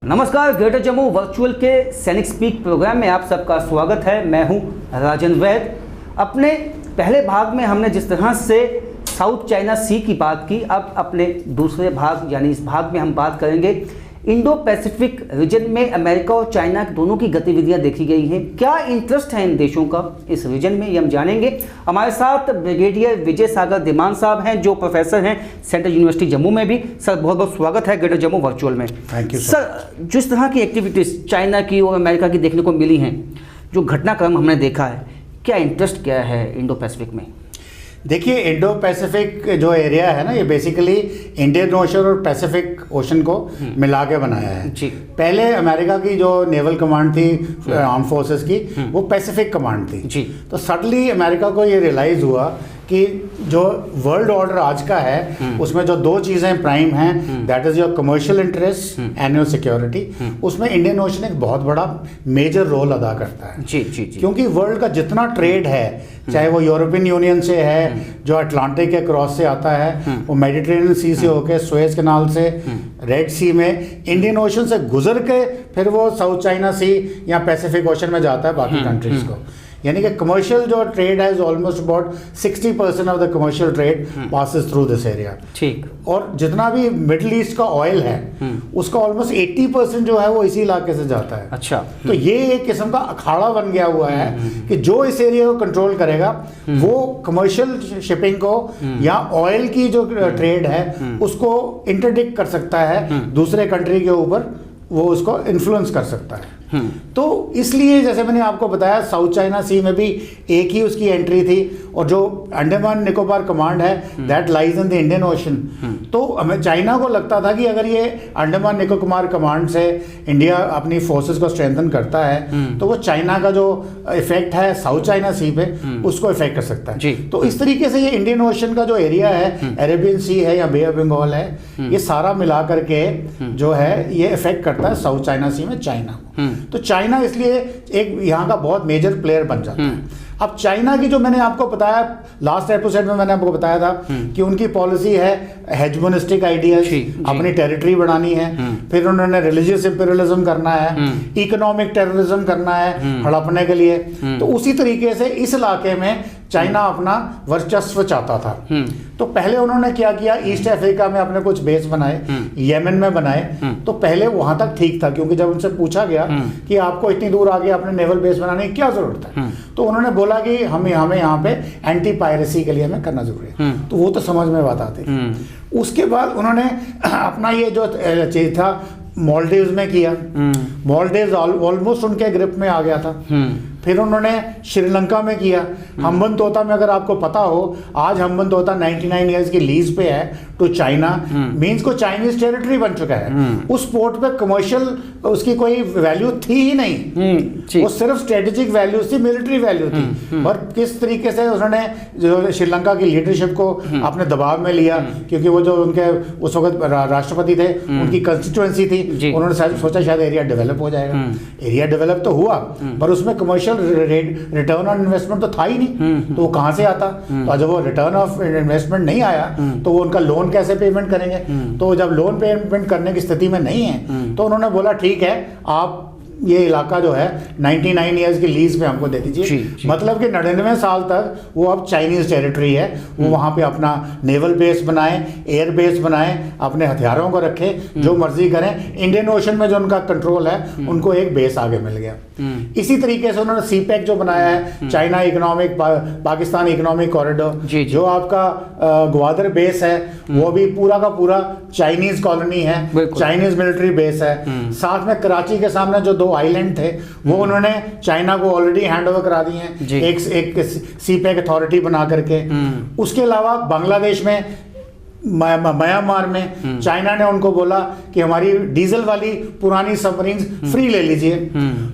नमस्कार, greater Jammu virtual के सैनिक स्पीक प्रोग्राम में आप सबका स्वागत है। मैं हूं राजन वैद। अपने पहले भाग में हमने जिस तरह से साउथ चाइना सी की बात की, अब अपने दूसरे भाग यानी इस भाग में हम बात करेंगे इंडो पैसिफिक रीजन में अमेरिका और चाइना दोनों की गतिविधियां देखी गई हैं। क्या इंटरेस्ट है इन देशों का इस रीजन में, ये हम जानेंगे। हमारे साथ ब्रिगेडियर विजय सागर दिमान साहब हैं, जो प्रोफेसर हैं सेंट्रल यूनिवर्सिटी जम्मू में भी। सर, बहुत बहुत स्वागत है ग्रेटर जम्मू वर्चुअल में। Thank you sir. जिस तरह की एक्टिविटीज़ चाइना की और अमेरिका की देखने को मिली हैं, जो घटनाक्रम हमने देखा है, क्या इंटरेस्ट क्या है इंडो पैसिफिक में? देखिए, इंडो पैसिफिक जो एरिया है ना, ये बेसिकली इंडियन ओशन और पैसिफिक ओशन को मिला के बनाया है जी। पहले अमेरिका की जो नेवल कमांड थी आर्म फोर्सेस की, वो पैसिफिक कमांड थी जी। तो सडनली अमेरिका को ये रियलाइज़ हुआ कि जो वर्ल्ड ऑर्डर आज का है उसमें जो दो चीज़ें प्राइम हैं, that is your commercial interest and your security. उसमें इंडियन ओशन एक बहुत बड़ा मेजर रोल अदा करता है जी जी जी। क्योंकि वर्ल्ड का जितना ट्रेड है, चाहे वो यूरोपियन यूनियन से है जो अटलांटिक के क्रॉस से आता है, वो मेडिटेरेनियन सी से होकर सुएज कैनाल से रेड सी में इंडियन ओशन से गुजर के फिर वो साउथ चाइना सी या पैसिफिक ओशन में जाता है बाकी कंट्रीज को। यानी कि कमर्शियल जो ट्रेड है almost about 60% of the commercial trade passes through this area. ठीक। और जितना भी मिडिल ईस्ट का ऑयल है उसका ऑलमोस्ट 80% जो है वो इसी इलाके से जाता है। अच्छा। तो ये एक किस्म का अखाड़ा बन गया हुआ है कि जो इस एरिया को कंट्रोल करेगा वो कमर्शियल शिपिंग को या ऑयल की जो ट्रेड है उसको इंटरडिक्ट कर सकता है दूसरे कंट्री के ऊपर, वो उसको इन्फ्लुएंस कर सकता है। तो इसलिए जैसे मैंने आपको बताया, साउथ चाइना सी में भी एक ही उसकी एंट्री थी, और जो अंडमान निकोबार कमांड है that lies in the Indian ocean. तो हमें चाइना को लगता था कि अगर ये अंडमान निकोबार कमांड से इंडिया अपनी फोर्सेस को स्ट्रेंथन करता है तो वो चाइना का जो इफेक्ट है साउथ चाइना सी पे उसको इफेक्ट कर सकता है। तो इस तरीके से ये इंडियन ओशन का जो एरिया है, अरेबियन सी है या बे ऑफ बंगाल है, ये सारा मिला करके जो है ये इफेक्ट करता है साउथ चाइना सी में चाइना को। तो चाइना इसलिए एक यहाँ का बहुत मेजर प्लेयर बन जाता है। अब चाइना की जो मैंने आपको बताया लास्ट एपिसोड में, मैंने आपको बताया था कि उनकी पॉलिसी है हेजमोनिस्टिक आइडियाज, अपनी टेरिटरी बढ़ानी है, फिर उन्होंने रिलीजियस इंपीरियलिज्म करना है, इकोनॉमिक टेररिज्म करना है हड़पने के लिए। तो उसी तरीके से इस इलाके में चाइना अपना वर्चस्व चाहता था। तो पहले उन्होंने क्या किया, ईस्ट अफ्रीका में अपने कुछ बेस बनाए, येमेन में बनाए। तो पहले वहां तक ठीक था, क्योंकि जब उनसे पूछा गया कि आपको इतनी दूर आगे अपने नेवल बेस बनाने की क्या जरूरत है, तो उन्होंने बोला कि हमें यहाँ पे एंटी पायरेसी के लिए हमें करना जरूरी है। तो वो तो समझ में बात आती। उसके बाद उन्होंने अपना ये जो चीज था मालदीव्स में किया। मालदीव्स ऑलमोस्ट उनके ग्रिप में आ गया था। फिर उन्होंने श्रीलंका में किया। हम्बनतोता में अगर आपको पता हो, आज हम्बनतोता 99 ईयर्स की लीज पे है टू चाइना, मींस को चाइनीज टेरिटरी बन चुका है। उस पोर्ट पे कमर्शियल उसकी कोई वैल्यू थी ही नहीं, वो सिर्फ स्ट्रेटेजिक वैल्यू थी, मिलिट्री वैल्यू थी। और किस तरीके से उन्होंने जो श्रीलंका की लीडरशिप को अपने दबाव में लिया, क्योंकि वो जो उनके उस वक्त राष्ट्रपति थे उनकी कंस्टिट्यूएंसी थी, उन्होंने सोचा शायद एरिया डेवलप हो जाएगा। एरिया डेवलप तो हुआ पर उसमें कमर्शियल रिटर्न ऑन इन्वेस्टमेंट तो था ही नहीं। तो वो कहां से आता? तो जब वो रिटर्न ऑफ इन्वेस्टमेंट नहीं आया तो वो उनका लोन कैसे पेमेंट करेंगे? तो जब लोन पेमेंट करने की स्थिति में नहीं है तो उन्होंने बोला ठीक है, आप ये इलाका जो है 99 ईयर्स की लीज पे हमको दे दीजिए। मतलब कि 99 साल तक वो अब चाइनीज टेरिटरी है। वो वहां पे अपना नेवल बेस बनाए, एयर बेस बनाए, अपने हथियारों को रखे, जो मर्जी करें। इंडियन ओशन में जो उनका कंट्रोल है उनको एक बेस आगे मिल गया। इसी तरीके से उन्होंने सीपैक जो बनाया है, China economic Pakistan economic corridor, जो आपका ग्वादर बेस है वो भी पूरा का पूरा चाइनीज कॉलोनी है, चाइनीज मिलिट्री बेस है। साथ में कराची के सामने जो दो आइलैंड थे वो उन्होंने चाइना को ऑलरेडी हैंड ओवर करा दिए हैं, एक सीपैक अथॉरिटी बना करके। उसके अलावा बांग्लादेश में म्यांमार में चाइना ने उनको बोला कि हमारी डीजल वाली पुरानी सबमरीन फ्री ले लीजिए,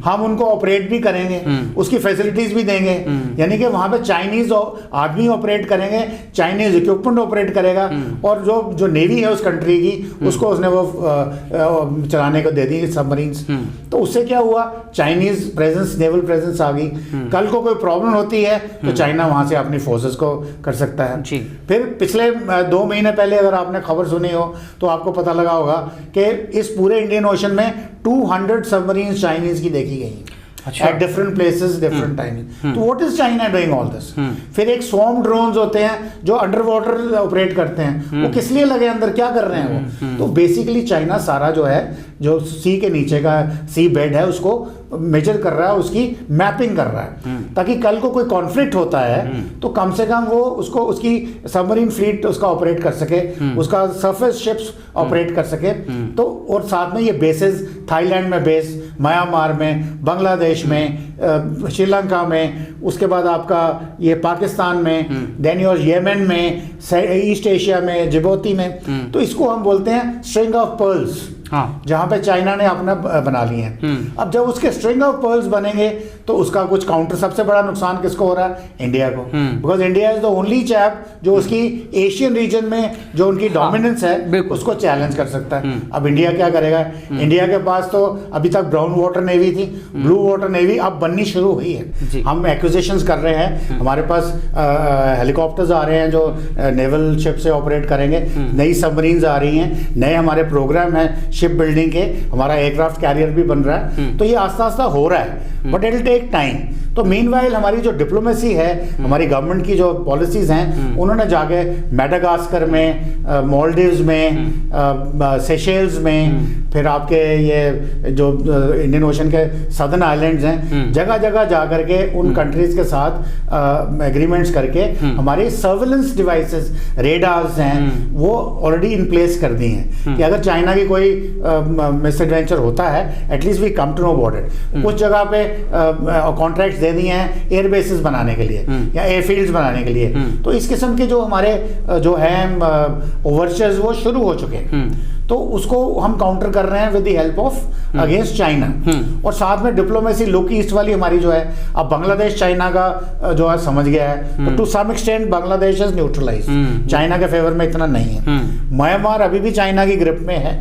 हम उनको ऑपरेट भी करेंगे, उसकी फैसिलिटीज भी देंगे। यानी कि वहां पे चाइनीज आदमी ऑपरेट करेंगे, चाइनीज इक्विपमेंट ऑपरेट करेगा, और जो नेवी है उस कंट्री की उसको उसने वो चलाने को दे दी सबमरीन। तो उससे क्या हुआ, चाइनीज प्रेजेंस, नेवल प्रेजेंस आ गई। कल को कोई प्रॉब्लम होती है तो चाइना वहां से अपनी फोर्सेस को कर सकता है। फिर पिछले 2 महीने पहले अगर आपने खबर सुनी हो तो आपको पता लगा होगा कि इस पूरे इंडियन ओशन में 200 सबमरीन चाइनीज की देखी गई at different places different timing. तो what is China doing all this? फिर एक स्वॉर्म ड्रोन्स होते हैं जो अंडर वाटर ऑपरेट करते हैं, वो किस लिए लगे अंदर, क्या कर रहे हैं वो? तो बेसिकली चाइना सारा जो है, जो सी के नीचे का सी बेड है, उसको मेजर कर रहा है, उसकी मैपिंग कर रहा है, ताकि कल को कोई कॉन्फ्लिक्ट होता है तो कम से कम वो उसको उसकी सबमरीन फ्लीट उसका ऑपरेट कर सके, उसका सरफेस शिप्स ऑपरेट कर सके। तो और साथ में ये बेसेस थाईलैंड में बेस, म्यांमार में, बांग्लादेश में, श्रीलंका में, उसके बाद आपका ये पाकिस्तान में, देन योर येमेन में, ईस्ट एशिया में, जिबूती में। तो इसको हम बोलते हैं स्ट्रिंग ऑफ पर्ल्स, जहां पे चाइना ने अपना बना लिए हैं। अब जब उसके स्ट्रिंग ऑफ पर्ल्स बनेंगे तो उसका कुछ काउंटर, सबसे बड़ा नुकसान किसको हो रहा है? इंडिया को, because India is the only chap जो उसकी एशियन रीजन में जो उनकी डोमिनेंस है उसको चैलेंज कर सकता है। अब इंडिया क्या करेगा? इंडिया के पास तो अभी तक ब्राउन वाटर नेवी थी, ब्लू वाटर नेवी अब बननी शुरू हुई है। हम एक्विजिशंस कर रहे हैं, हमारे पास हेलीकॉप्टर्स आ रहे हैं जो नेवल शिप से ऑपरेट करेंगे, नई सबमरीन्स आ रही हैं, नए हमारे प्रोग्राम है शिप बिल्डिंग के, हमारा एयरक्राफ्ट कैरियर भी बन रहा है। तो ये आस्ता आस्ता हो रहा है, but it will take time. तो मीनवाइल हमारी जो डिप्लोमेसी है, हमारी गवर्नमेंट की जो पॉलिसीज हैं, उन्होंने जाके मेडागास्कर में, मालदीव्स में, सेशेल्स में, फिर आपके ये जो इंडियन ओशन के सदर्न आइलैंड्स हैं, जगह जगह जा करके उन कंट्रीज के साथ एग्रीमेंट्स करके हमारी सर्विलेंस डिवाइसेस, रेडार्स हैं, वो ऑलरेडी इन प्लेस कर दी हैं कि अगर चाइना की कोई मिस एडवेंचर होता है, at least we come to know about it. कुछ जगह पे कॉन्ट्रैक्ट्स दे दिए हैं एयर बेसिस बनाने के लिए या एयरफील्ड्स बनाने के लिए। तो इस किस्म के जो हमारे जो हैं ओवरचर्स वो शुरू हो चुके हैं, तो उसको हम काउंटर कर रहे हैं with the help of against China. और साथ में डिप्लोमेसी लुक ईस्ट वाली हमारी जो है, अब बांग्लादेश चाइना का जो है समझ गया है, तो to some extent Bangladesh is neutralize, China के फेवर में इतना नहीं है। म्यांमार अभी भी चाइना की ग्रिप में है,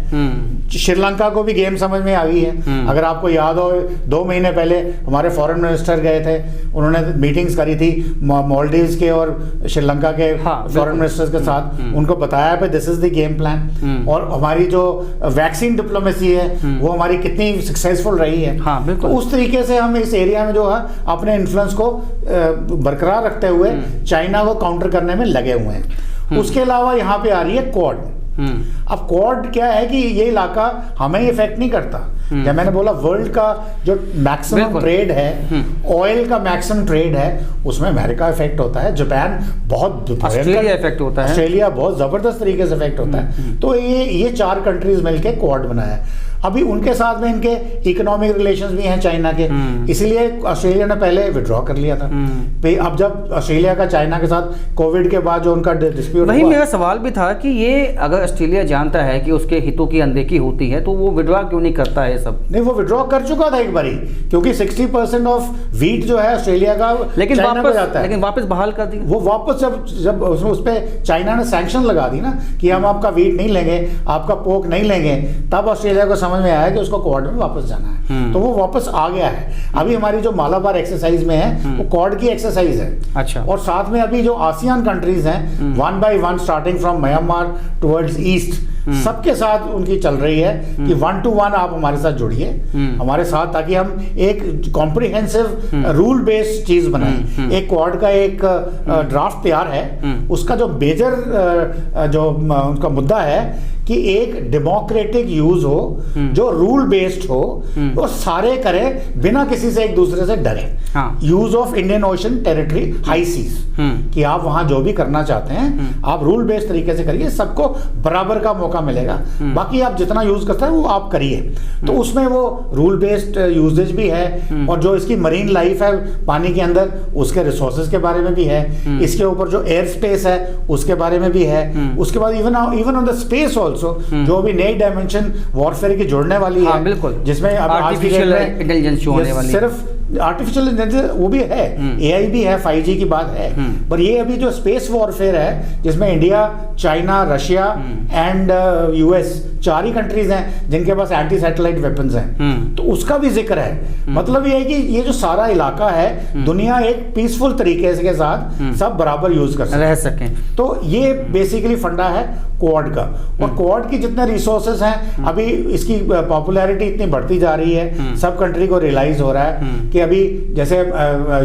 श्रीलंका को भी गेम समझ में आ गई है। अगर आपको याद हो 2 महीने पहले हमारे फॉरेन मिनिस्टर गए थे, उन्होंने मीटिंग्स करी थी मालदीव्स के और श्रीलंका के फॉरेन मिनिस्टर्स के साथ, उनको बताया पे this is the game plan. और हमारी जो वैक्सीन डिप्लोमेसी है वो हमारी कितनी सक्सेसफुल रही है। तो उस तरीके से हम इस एरिया में जो है अपने इन्फ्लुएंस को बरकरार रखते हुए चाइना को काउंटर करने में लगे हुए हैं। उसके अलावा यहाँ पे आ रही है क्वाड। अब क्वाड क्या है कि ये इलाका हमें इफेक्ट नहीं करता। जब मैंने बोला वर्ल्ड का जो मैक्सिमम ट्रेड है, ऑयल का मैक्सिमम ट्रेड है, उसमें अमेरिका इफेक्ट होता है, जापान बहुत, ऑस्ट्रेलिया इफेक्ट होता है, ऑस्ट्रेलिया बहुत जबरदस्त तरीके से इफेक्ट होता है। तो ये 4 कंट्रीज मिलके क्वाड बनाया है। अभी उनके साथ में इनके इकोनॉमिक रिलेशंस भी हैं चाइना के, इसलिए ऑस्ट्रेलिया ने पहले विड्रॉ कर लिया था। अब जब ऑस्ट्रेलिया का चाइना के साथ कोविड के बाद जो उनका डिस्प्यूट, वही मेरा सवाल भी था कि ये अगर ऑस्ट्रेलिया जानता है कि उसके हितों की अनदेखी होती है तो वो विड्रॉ क्यों नहीं करता है सब? नहीं, वो विड्रॉ कर चुका था एक बारी, क्योंकि 60% ऑफ वीट जो है ऑस्ट्रेलिया का चाइना को जाता है, लेकिन वापस बहाल कर दिया। वो वापस जब उस पर चाइना ने सैंक्शन लगा दी ना कि हम आपका वीट नहीं लेंगे, आपका पोक नहीं लेंगे, तब ऑस्ट्रेलिया को समझ में आया कि उसको क्वाड में वापस जाना है। तो वो वापस आ गया है। अभी हमारी जो मालाबार एक्सरसाइज में है वो क्वाड की एक्सरसाइज है। अच्छा। और साथ में अभी जो आसियान कंट्रीज हैं 1 by 1 starting from Myanmar towards east, सबके साथ उनकी चल रही है कि 1 to 1 आप हमारे साथ जुड़िए हमारे साथ, ताकि हम एक कॉम्प्रिहेंसिव रूल बेस्ड चीज बनाएं। एक क्वाड का एक ड्राफ्ट तैयार है, उसका जो मेजर जो उनका मुद्दा है कि एक डेमोक्रेटिक यूज हो जो रूल बेस्ड हो, और सारे करें बिना किसी से एक दूसरे से डरे। Use of Indian Ocean territory high seas, कि आप वहां जो भी करना चाहते हैं आप रूल बेस्ड तरीके से करिए, सबको बराबर का मौका मिलेगा। बाकी आप जितना यूज करते हैं वो आप करिए। तो उसमें वो रूल बेस्ड यूजेज भी है, और जो इसकी मरीन लाइफ है पानी के अंदर, उसके रिसोर्सेज के बारे में भी है, इसके ऊपर जो एयर स्पेस है उसके बारे में भी है, उसके बाद even on the space also जो भी नई डायमेंशन वॉरफेयर की जुड़ने वाली है, बिल्कुल, जिसमें आर्टिफिशियल इंटेलिजेंस होने वाली है, सिर्फ आर्टिफिशियल इंटेलिजेंस वो भी है, एआई भी है, 5G की बात है। पर ये अभी जो स्पेस वॉरफेयर है जिसमें India, China, Russia and US, 4 he countries हैं जिनके पास एंटी सैटेलाइट वेपन्स हैं। तो उसका भी जिक्र है। मतलब ये है कि ये जो सारा इलाका है, दुनिया एक पीसफुल तरीके के साथ सब बराबर यूज कर रह सकें। तो ये बेसिकली फंडा है क्वाड का। और क्वाड की जितने रिसोर्सेज हैं, अभी इसकी पॉपुलैरिटी इतनी बढ़ती जा रही है, सब कंट्री को रियलाइज हो रहा है कि अभी जैसे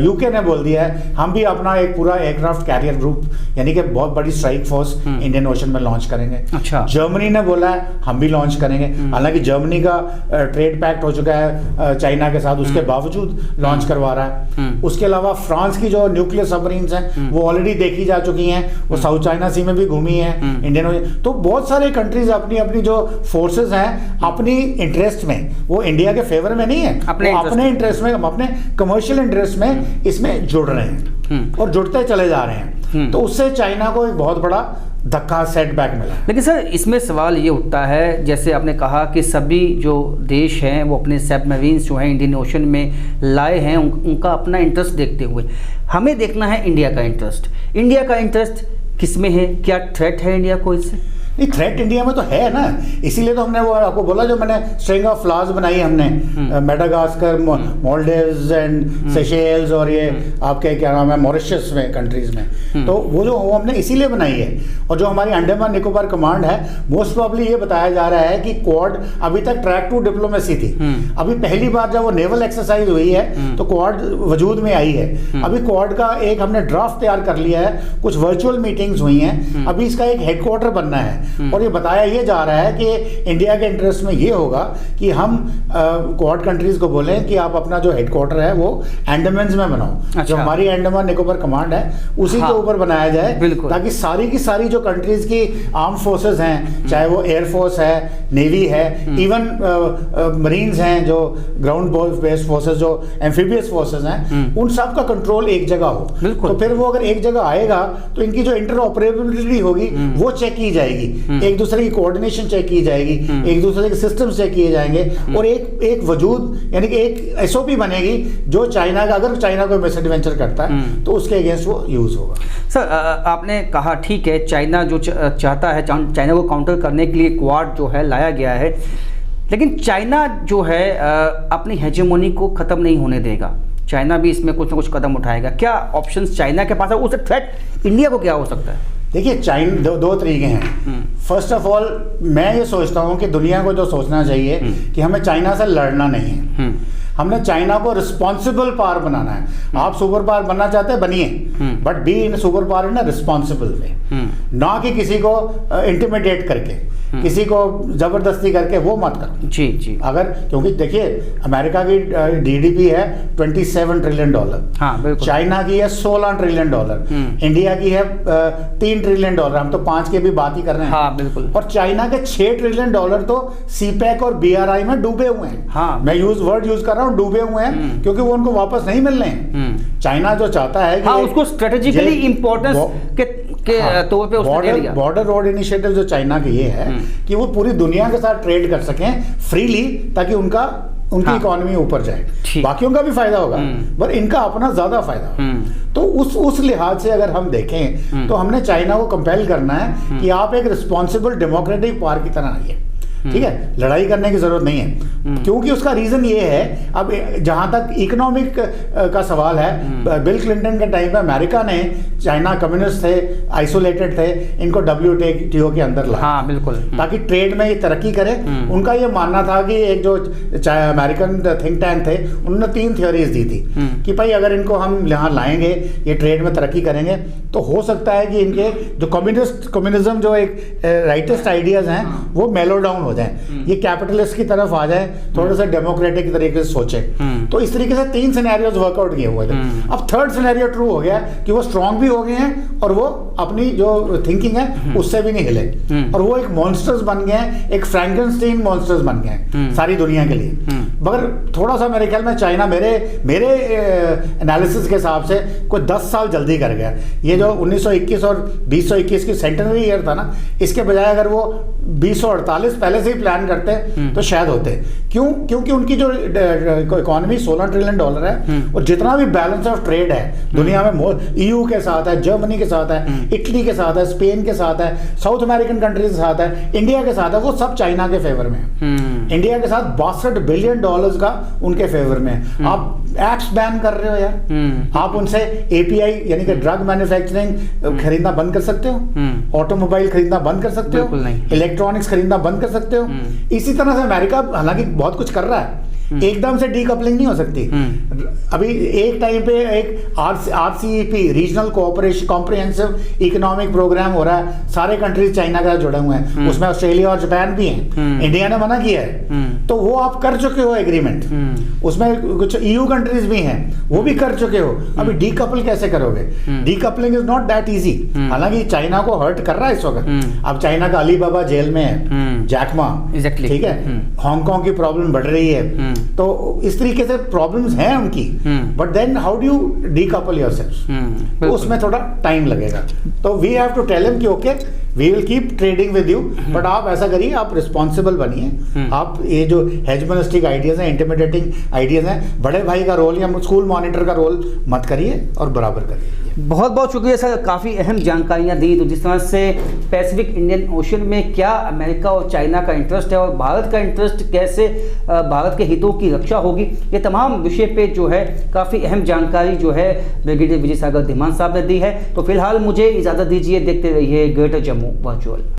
यूके ने बोल दिया है हम भी अपना एक पूरा एयरक्राफ्ट कैरियर ग्रुप यानी कि बहुत बड़ी स्ट्राइक फोर्स इंडियन ओशन में लॉन्च करेंगे। अच्छा। जर्मनी ने बोला है हम भी लॉन्च करेंगे। हालांकि जर्मनी का ट्रेड पैक्ट हो चुका है चाइना के साथ, उसके बावजूद लॉन्च करवा रहा है। उसके अलावा फ्रांस की जो न्यूक्लियर सबमरीन्स हैं वो ऑलरेडी देखी जा चुकी हैं, वो साउथ चाइना सी में भी घूमी है इंडियन। तो बहुत सारे कंट्रीज अपनी अपनी जो फोर्सेस हैं अपनी इंटरेस्ट में, वो इंडिया के फेवर में नहीं है, अपने इंटरेस्ट में, अपने कमर्शियल इंटरेस्ट में इसमें जुड़ रहे हैं और जुड़ते चले जा रहे हैं। तो उससे चाइना को एक बहुत बड़ा धक्का, सेटबैक मिला। लेकिन सर इसमें सवाल ये उठता है, जैसे आपने कहा कि सभी जो देश हैं वो अपने सबमरीन्स जो हैं इंडियन ओशन में लाए हैं, उनका अपना इंटरेस्ट देखते हुए हमें देखना है इंडिया का इंटरेस्ट। इंडिया का इंटरेस्ट किस में है? क्या थ्रेट है इंडिया को इससे? नहीं, थ्रेट इंडिया में तो है ना, इसीलिए तो हमने वो आपको बोला, जो मैंने स्ट्रिंग ऑफ फ्लॉज बनाई हमने, मेडागास्कर, मालदीव्स एंड सेशेल्स और ये आपके क्या नाम है मॉरिशस में कंट्रीज में, तो वो जो वो हमने इसीलिए बनाई है। और जो हमारी अंडमान निकोबार कमांड है, मोस्ट प्रॉब्ली ये बताया जा रहा है कि क्वाड अभी तक ट्रैक टू डिप्लोमेसी थी। अभी पहली बार जब वो नेवल एक्सरसाइज हुई है तो क्वाड वजूद में आई है। अभी क्वाड का एक हमने ड्राफ्ट तैयार कर लिया है, कुछ वर्चुअल मीटिंग्स हुई हैं, अभी इसका एक हेडक्वार्टर बनना है। और ये बताया ये जा रहा है कि इंडिया के इंटरेस्ट में ये होगा कि हम क्वाड कंट्रीज को बोलें कि आप अपना जो हेडक्वार्टर है वो अंडमान में बनाओ। अच्छा। जो हमारी अंडमान निकोबार कमांड है उसी के ऊपर बनाया जाए, ताकि सारी की सारी जो कंट्रीज की आर्म फोर्सेस हैं, चाहे वो एयरफोर्स है, नेवी है, इवन मरीन्स हैं, जो ग्राउंड बेस्ड फोर्सेस, जो एम्फीबियस फोर्सेस हैं, उन सब का कंट्रोल एक जगह हो। तो फिर वो अगर एक जगह आएगा तो इनकी जो इंटरऑपरेबिलिटी होगी वो चेक की जाएगी, एक दूसरे की कोऑर्डिनेशन चेक की जाएगी, एक दूसरे के सिस्टम्स चेक किए जाएंगे, और एक वजूद यानी कि एक एसओपी बनेगी जो चाइना का, अगर चाइना कोई मिसएडवेंचर करता है तो उसके अगेंस्ट वो यूज होगा। सर आपने कहा ठीक है, चाइना जो चाहता है, चाइना को काउंटर करने के लिए क्वाड जो है लाया गया है, लेकिन चाइना जो है अपनी हेजेमोनी को खत्म नहीं होने देगा। चाइना भी इसमें कुछ ना कुछ कदम उठाएगा। क्या ऑप्शंस चाइना के पास है? उससे थ्रेट इंडिया को क्या हो सकता है? देखिए, चाइना दो तरीके हैं। फर्स्ट ऑफ ऑल मैं ये सोचता हूँ कि दुनिया को जो सोचना चाहिए कि हमें चाइना से लड़ना नहीं है, हमने चाइना को रिस्पॉन्सिबल पावर बनाना है। आप सुपर पावर बनना चाहते हैं, बनिए, but be in super power in a responsible way, ना कि किसी को इंटिमिडेट करके, किसी को जबरदस्ती करके वो मत करो। जी जी। अगर, क्योंकि देखिए अमेरिका की जीडीपी है $27 ट्रिलियन, हाँ, बिल्कुल। चाइना की है $16 ट्रिलियन, इंडिया की है $3 ट्रिलियन, हम तो 5 की भी बात ही कर रहे हैं। हाँ, बिल्कुल। और चाइना के $6 ट्रिलियन तो सीपैक और बीआरआई में डूबे हुए हैं। हाँ, मैं वर्ड यूज कर रहा हूँ, डूबे हुए हैं, क्योंकि वो उनको वापस नहीं मिल रहे हैं। चाइना जो चाहता है कि उसको स्ट्रेटेजिकली इंपॉर्टेंस के तौर पे उसने ले लिया। बॉर्डर रोड इनिशिएटिव जो चाइना की ये है कि वो पूरी दुनिया के साथ ट्रेड कर सकें फ्रीली, ताकि उनकी इकोनॉमी ऊपर जाए, बाकियों का भी फायदा होगा, पर इनका अपना ज्यादा फायदा होगा। तो उस लिहाज से अगर हम देखें तो हमने चाइना को कंपेल करना है कि आप एक रिस्पॉन्सिबल डेमोक्रेटिक पावर की तरह आइए, ठीक है, लड़ाई करने की जरूरत नहीं है। क्योंकि उसका रीजन ये है, अब जहां तक इकोनॉमिक का सवाल है, बिल क्लिंटन के टाइम पे अमेरिका ने, चाइना कम्युनिस्ट थे, आइसोलेटेड थे, इनको WTO के अंदर लाया, हाँ, बिल्कुल, ताकि ट्रेड में ये तरक्की करे। उनका ये मानना था कि एक जो अमेरिकन थिंक टैंक थे, उन्होंने 3 थ्योरीज दी थी कि भाई अगर इनको हम यहाँ लाएंगे, ये ट्रेड में तरक्की करेंगे, तो हो सकता है कि इनके जो कम्युनिज्म जो एक राइटिस्ट आइडियाज हैं वो मेलो डाउन हो जाए, ये कैपिटलिस्ट की तरफ आ जाए, थोड़ा सा डेमोक्रेटिक तरीके से सोचे। तो इस तरीके से 3 सिनेरियोज वर्कआउट किए हुए थे। अब 3rd सिनेरियो ट्रू हो गया कि वो स्ट्रांग भी हो गए हैं और वो अपनी जो थिंकिंग है उससे भी नहीं हिले, और वो एक मॉन्स्टर्स बन गए हैं, एक फ्रैंकेनस्टाइन मॉन्स्टर्स बन गए हैं सारी दुनिया के लिए। मगर थोड़ा सा मेरे ख्याल में चाइना मेरे एनालिसिस के हिसाब से कोई 10 साल जल्दी कर गया। ये जो 1921 और 2021 की सेंटेनरी ईयर था ना, इसके बजाय अगर वो 2048 पहले से ही प्लान करते तो शायद होते। क्यों? क्योंकि उनकी जो इकोनॉमी $16 ट्रिलियन है और जितना भी बैलेंस ऑफ ट्रेड है दुनिया में, EU के साथ है, जर्मनी के साथ है, इटली के साथ है, स्पेन के साथ है, साउथ अमेरिकन कंट्रीज के साथ है, इंडिया के साथ है, वो सब चाइना के फेवर में है। इंडिया के साथ $62 बिलियन का उनके फेवर में है। आप एप्स बैन कर रहे हो यार, आप उनसे API यानी कि ड्रग मैन्युफैक्चरिंग खरीदना बंद कर सकते हो, ऑटोमोबाइल खरीदना बंद कर सकते हो, इलेक्ट्रॉनिक्स खरीदना बंद कर सकते हो। इसी तरह से अमेरिका हालांकि बहुत कुछ कर रहा है, एकदम से डीकपलिंग नहीं हो सकती। अभी एक टाइम पे एक RCEP regional cooperation comprehensive economic programme हो रहा है, सारे कंट्रीज चाइना के साथ जुड़े हुए हैं, उसमें ऑस्ट्रेलिया और जापान भी हैं, इंडिया ने मना किया है, तो वो आप कर चुके हो एग्रीमेंट, उसमें कुछ EU कंट्रीज भी हैं, वो भी कर चुके हो। अभी डीकपल कैसे करोगे? Decoupling is not that easy. हालांकि चाइना को हर्ट कर रहा है इस वक्त। अब चाइना का अलीबाबा जेल में है, जैकमा, ठीक है, हांगकांग की प्रॉब्लम बढ़ रही है, तो इस तरीके से प्रॉब्लम्स हैं उनकी, but then how do you decouple yourself? तो उसमें थोड़ा टाइम लगेगा। तो we have to tell him कि okay we will keep trading with you, but आप ऐसा करिए, आप रिस्पॉन्सिबल बनिए। आप ये जो हेजमोनिस्टिक आइडियाज हैं, इंटिमिडेटिंग आइडियाज हैं, बड़े भाई का रोल या स्कूल मॉनिटर का रोल मत करिए और बराबर करिए। बहुत बहुत शुक्रिया सर, काफ़ी अहम जानकारियाँ दी। तो जिस तरह से पैसिफिक इंडियन ओशन में क्या अमेरिका और चाइना का इंटरेस्ट है और भारत का इंटरेस्ट कैसे भारत के हितों की रक्षा होगी, ये तमाम विषय पे जो है काफ़ी अहम जानकारी जो है ब्रिगेडियर विजय सागर धीमान साहब ने दी है। तो फिलहाल मुझे इजाज़त दीजिए, देखते रहिए ग्रेटर जम्मू वर्चुअल।